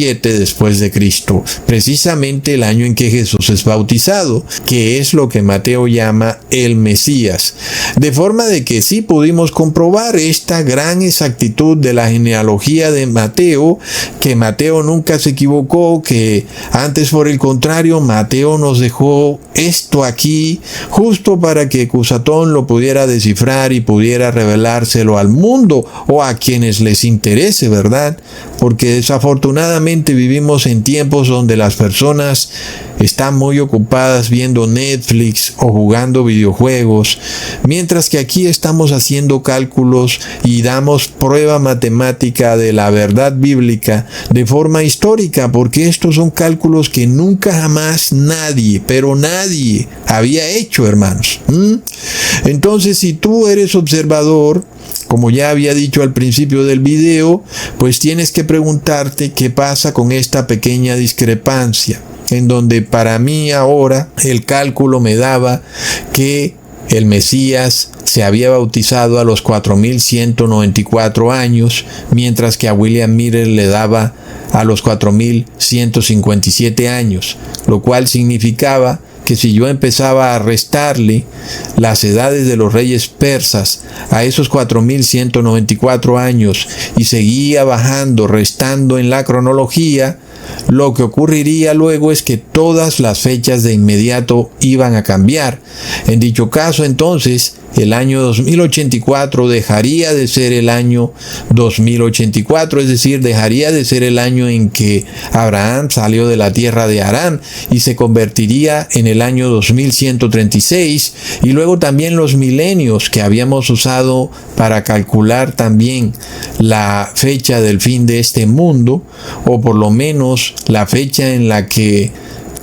después de Cristo, precisamente el año en que Jesús es bautizado, que es lo que Mateo llama el Mesías. De forma de que sí pudimos comprobar esta gran exactitud de la genealogía de Mateo, que Mateo nunca se equivocó, que antes por el contrario Mateo nos dejó esto aquí justo para que Cusatón lo pudiera descifrar y pudiera revelárselo al mundo o a quienes les interese, ¿verdad? Porque desafortunadamente vivimos en tiempos donde las personas están muy ocupadas viendo Netflix o jugando videojuegos, mientras que aquí estamos haciendo cálculos y damos prueba matemática de la verdad bíblica de forma histórica, porque estos son cálculos que nunca jamás nadie, pero nadie había hecho, hermanos. Entonces, si tú eres observador, como ya había dicho al principio del video, pues tienes que preguntarte qué pasa con esta pequeña discrepancia, en donde para mí ahora el cálculo me daba que el Mesías se había bautizado a los 4.194 años, mientras que a William Miller le daba a los 4.157 años, lo cual significaba que si yo empezaba a restarle las edades de los reyes persas a esos 4.194 años y seguía bajando, restando en la cronología, lo que ocurriría luego es que todas las fechas de inmediato iban a cambiar. En dicho caso, entonces, el año 2084 dejaría de ser el año 2084, es decir, dejaría de ser el año en que Abraham salió de la tierra de Harán y se convertiría en el año 2136, y luego también los milenios que habíamos usado para calcular también la fecha del fin de este mundo, o por lo menos la fecha en la que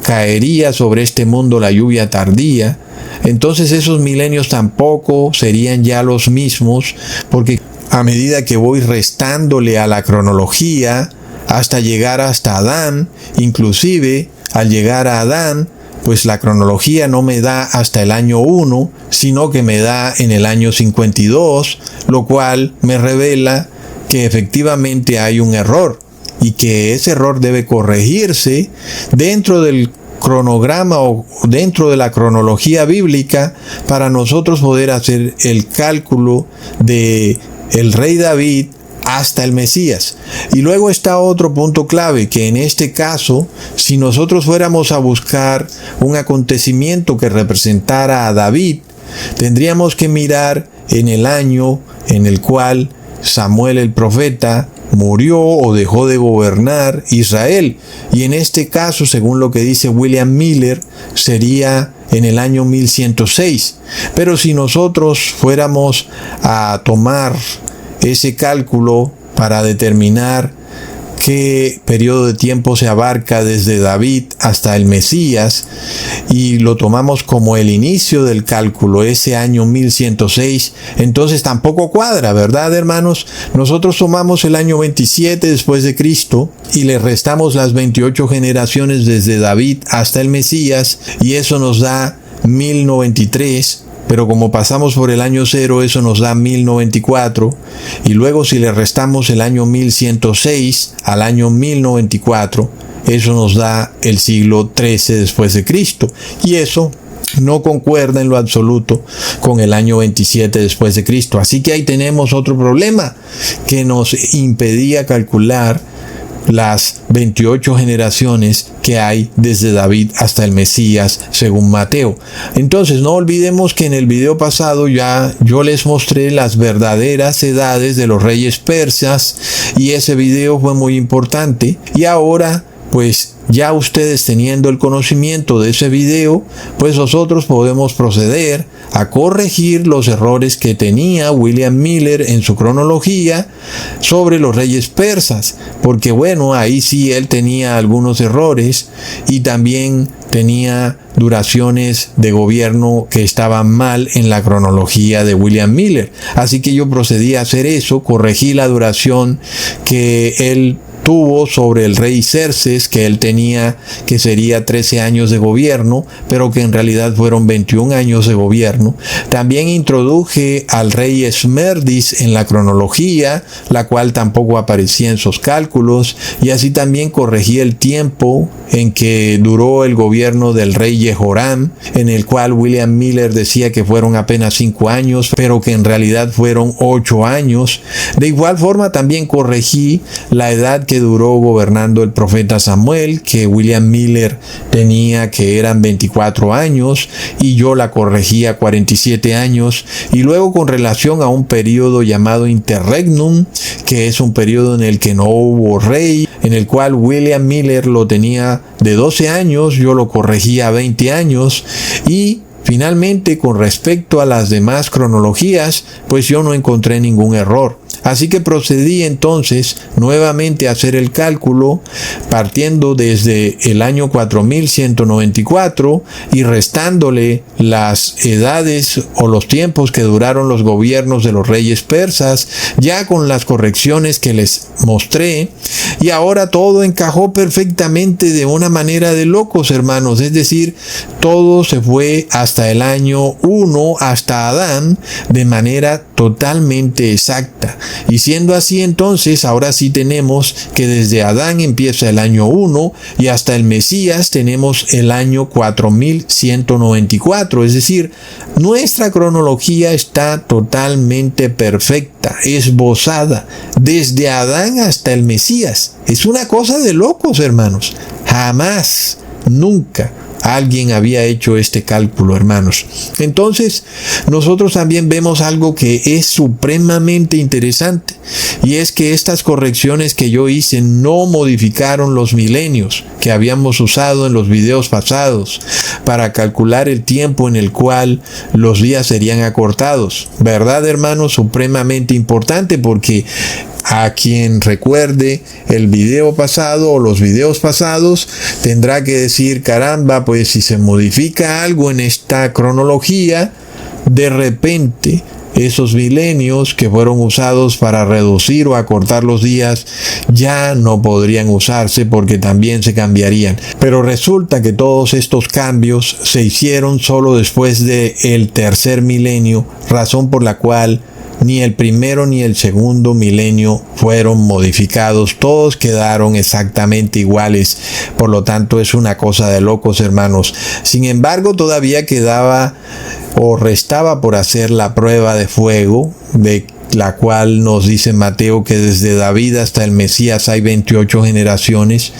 caería sobre este mundo la lluvia tardía. Entonces esos milenios tampoco serían ya los mismos, porque a medida que voy restándole a la cronología hasta llegar hasta Adán, inclusive al llegar a Adán, pues la cronología no me da hasta el año 1, sino que me da en el año 52, lo cual me revela que efectivamente hay un error y que ese error debe corregirse dentro del cronograma o dentro de la cronología bíblica para nosotros poder hacer el cálculo de el rey David hasta el Mesías. Y luego está otro punto clave, que en este caso, si nosotros fuéramos a buscar un acontecimiento que representara a David, tendríamos que mirar en el año en el cual Samuel el profeta murió o dejó de gobernar Israel. Y en este caso, según lo que dice William Miller, sería en el año 1106. Pero si nosotros fuéramos a tomar ese cálculo para determinar qué periodo de tiempo se abarca desde David hasta el Mesías, y lo tomamos como el inicio del cálculo, ese año 1106, entonces tampoco cuadra, ¿verdad, hermanos? Nosotros tomamos el año 27 después de Cristo y le restamos las 28 generaciones desde David hasta el Mesías, y eso nos da 1093. Pero como pasamos por el año 0, eso nos da 1094. Y luego si le restamos el año 1106 al año 1094, eso nos da el siglo XIII después de Cristo. Y eso no concuerda en lo absoluto con el año 27 después de Cristo. Así que ahí tenemos otro problema que nos impedía calcular las 28 generaciones que hay desde David hasta el Mesías según Mateo. Entonces no olvidemos que en el video pasado ya yo les mostré las verdaderas edades de los reyes persas y ese video fue muy importante, y ahora pues ya ustedes teniendo el conocimiento de ese video, pues nosotros podemos proceder a corregir los errores que tenía William Miller en su cronología sobre los reyes persas, porque bueno, ahí sí él tenía algunos errores y también tenía duraciones de gobierno que estaban mal en la cronología de William Miller. Así que yo procedí a hacer eso, corregí la duración que él tuvo sobre el rey Xerxes, que él tenía, que sería 13 años de gobierno, pero que en realidad fueron 21 años de gobierno. También introduje al rey Esmerdis en la cronología, la cual tampoco aparecía en sus cálculos, y así también corregí el tiempo en que duró el gobierno del rey Jehoram, en el cual William Miller decía que fueron apenas 5 años, pero que en realidad fueron 8 años. De igual forma también corregí la edad que duró gobernando el profeta Samuel, que William Miller tenía que eran 24 años, y yo la corregí a 47 años. Y luego, con relación a un periodo llamado interregnum, que es un periodo en el que no hubo rey, en el cual William Miller lo tenía de 12 años, yo lo corregí a 20 años. Y finalmente, con respecto a las demás cronologías, pues yo no encontré ningún error. Así que procedí entonces nuevamente a hacer el cálculo partiendo desde el año 4194 y restándole las edades o los tiempos que duraron los gobiernos de los reyes persas, ya con las correcciones que les mostré, y ahora todo encajó perfectamente de una manera de locos, hermanos. Es decir, todo se fue hasta el año 1, hasta Adán, de manera totalmente exacta. Y siendo así, entonces, ahora sí tenemos que desde Adán empieza el año 1 y hasta el Mesías tenemos el año 4194. Es decir, nuestra cronología está totalmente perfecta, esbozada, desde Adán hasta el Mesías. Es una cosa de locos, hermanos. Jamás, nunca alguien había hecho este cálculo, hermanos. Entonces, nosotros también vemos algo que es supremamente interesante, y es que estas correcciones que yo hice no modificaron los milenios que habíamos usado en los videos pasados para calcular el tiempo en el cual los días serían acortados. ¿Verdad, hermanos? Supremamente importante, porque a quien recuerde el video pasado o los videos pasados tendrá que decir: caramba, pues si se modifica algo en esta cronología, de repente esos milenios que fueron usados para reducir o acortar los días ya no podrían usarse, porque también se cambiarían. Pero resulta que todos estos cambios se hicieron solo después del tercer milenio, razón por la cual ni el primero ni el segundo milenio fueron modificados. Todos quedaron exactamente iguales. Por lo tanto, es una cosa de locos, hermanos. Sin embargo, todavía quedaba o restaba por hacer la prueba de fuego, de la cual nos dice Mateo que desde David hasta el Mesías hay 28 generaciones.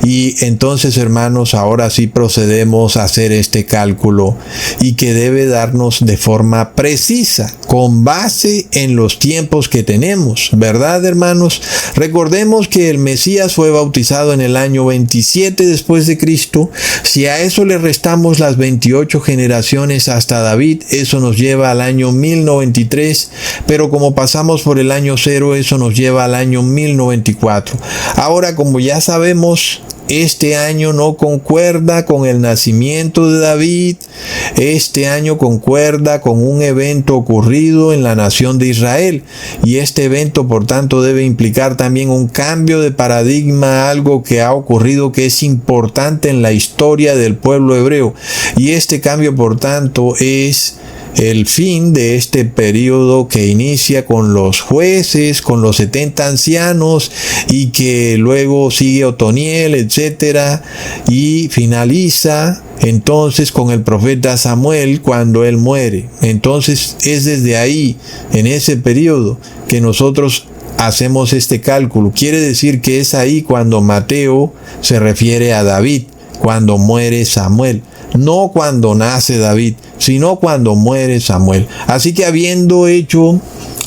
Y entonces, hermanos, ahora sí procedemos a hacer este cálculo, y que debe darnos de forma precisa, con base en los tiempos que tenemos, ¿verdad, hermanos? Recordemos que el Mesías fue bautizado en el año 27 después de Cristo. Si a eso le restamos las 28 generaciones hasta David, eso nos lleva al año 1093, pero como pasamos por el año 0, eso nos lleva al año 1094. Ahora, como ya sabemos, este año no concuerda con el nacimiento de David. Este año concuerda con un evento ocurrido en la nación de Israel, y este evento, por tanto, debe implicar también un cambio de paradigma, algo que ha ocurrido que es importante en la historia del pueblo hebreo. Y este cambio, por tanto, es el fin de este periodo que inicia con los jueces, con los 70 ancianos, y que luego sigue Otoniel, etcétera, y finaliza entonces con el profeta Samuel cuando él muere. Entonces es desde ahí, en ese periodo, que nosotros hacemos este cálculo. Quiere decir que es ahí cuando Mateo se refiere a David, cuando muere Samuel. No cuando nace David, sino cuando muere Samuel. Así que, habiendo hecho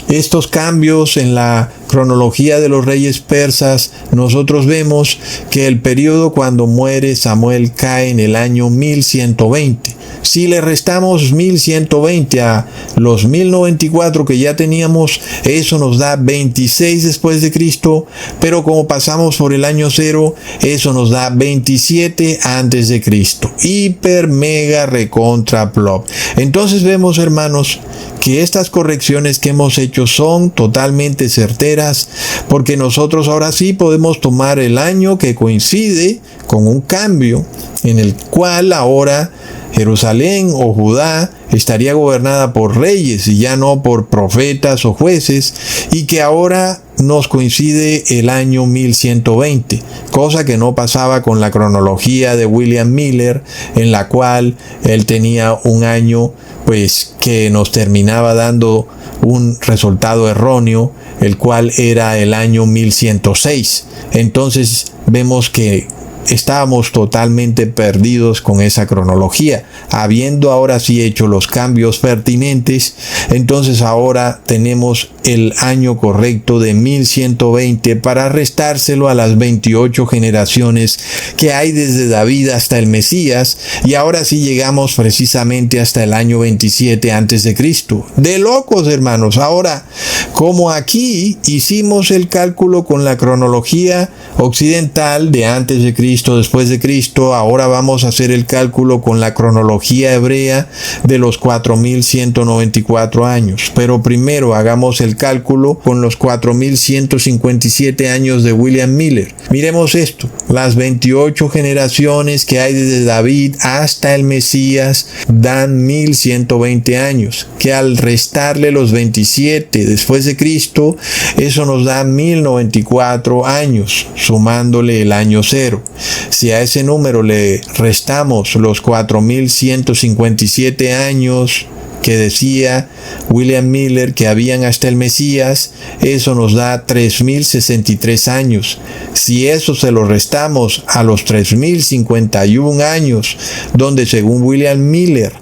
estos cambios en la cronología de los reyes persas, nosotros vemos que el periodo cuando muere Samuel cae en el año 1120. Si le restamos 1120 a los 1094 que ya teníamos, eso nos da 26 después de Cristo, pero como pasamos por el año 0, eso nos da 27 antes de Cristo. Hiper, mega, recontra, plop. Entonces vemos, hermanos, que que estas correcciones que hemos hecho son totalmente certeras, porque nosotros ahora sí podemos tomar el año que coincide con un cambio en el cual ahora Jerusalén o Judá estaría gobernada por reyes y ya no por profetas o jueces, y que ahora nos coincide el año 1120, cosa que no pasaba con la cronología de William Miller, en la cual él tenía un año pues que nos terminaba dando un resultado erróneo, el cual era el año 1106. Entonces vemos que estábamos totalmente perdidos con esa cronología. Habiendo ahora sí hecho los cambios pertinentes, entonces ahora tenemos el año correcto de 1120 para restárselo a las 28 generaciones que hay desde David hasta el Mesías, y ahora sí llegamos precisamente hasta el año 27 antes de Cristo. De locos, hermanos. Ahora, como aquí hicimos el cálculo con la cronología occidental de antes de Cristo, después de Cristo, ahora vamos a hacer el cálculo con la cronología hebrea de los 4194 años. Pero primero hagamos el cálculo con los 4157 años de William Miller. Miremos esto: las 28 generaciones que hay desde David hasta el Mesías dan 1120 años, que al restarle los 27 después de Cristo, eso nos da 1094 años, sumándole el año 0. Si a ese número le restamos los 4157 años que decía William Miller que habían hasta el Mesías, eso nos da 3063 años. Si eso se lo restamos a los 3051 años, donde según William Miller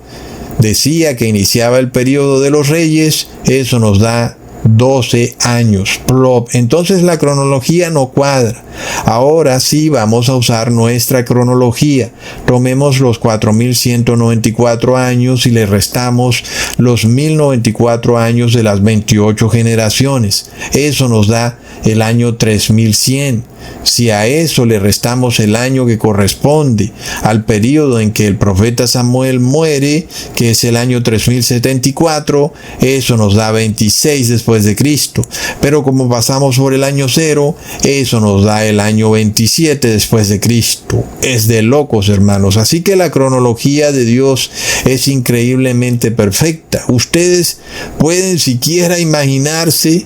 decía que iniciaba el periodo de los reyes, eso nos da 12 años. Entonces la cronología no cuadra. Ahora sí vamos a usar nuestra cronología. Tomemos los 4194 años y le restamos los 1094 años de las 28 generaciones. Eso nos da el año 3100. Si a eso le restamos el año que corresponde al periodo en que el profeta Samuel muere, que es el año 3074, eso nos da 26 después de Cristo. Pero como pasamos por el año 0, eso nos da el año 27 después de Cristo. Es de locos, hermanos. Así que la cronología de Dios es increíblemente perfecta. Ustedes pueden siquiera imaginarse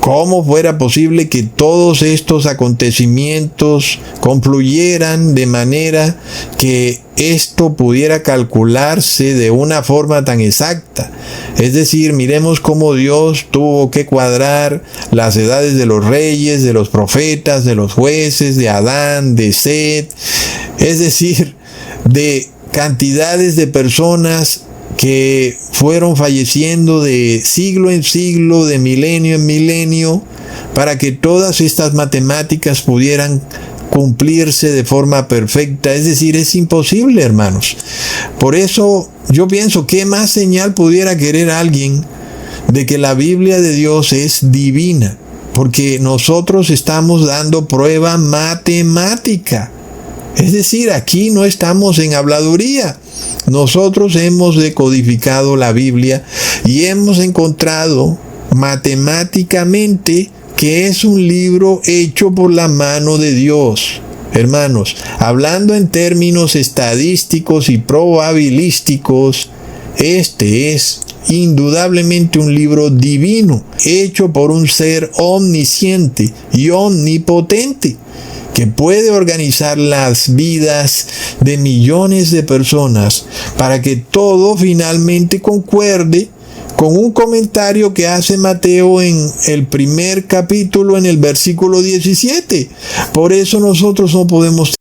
¿cómo fuera posible que todos estos acontecimientos confluyeran de manera que esto pudiera calcularse de una forma tan exacta? Es decir, miremos cómo Dios tuvo que cuadrar las edades de los reyes, de los profetas, de los jueces, de Adán, de Set, es decir, de cantidades de personas que fueron falleciendo de siglo en siglo, de milenio en milenio, para que todas estas matemáticas pudieran cumplirse de forma perfecta. Es decir, es imposible, hermanos. Por eso yo pienso, ¿qué más señal pudiera querer alguien de que la Biblia de Dios es divina? Porque nosotros estamos dando prueba matemática. Es decir, aquí no estamos en habladuría. Nosotros hemos decodificado la Biblia y hemos encontrado matemáticamente que es un libro hecho por la mano de Dios. Hermanos, hablando en términos estadísticos y probabilísticos, este es indudablemente un libro divino, hecho por un ser omnisciente y omnipotente, que puede organizar las vidas de millones de personas para que todo finalmente concuerde con un comentario que hace Mateo en el primer capítulo, en el versículo 17. Por eso nosotros no podemos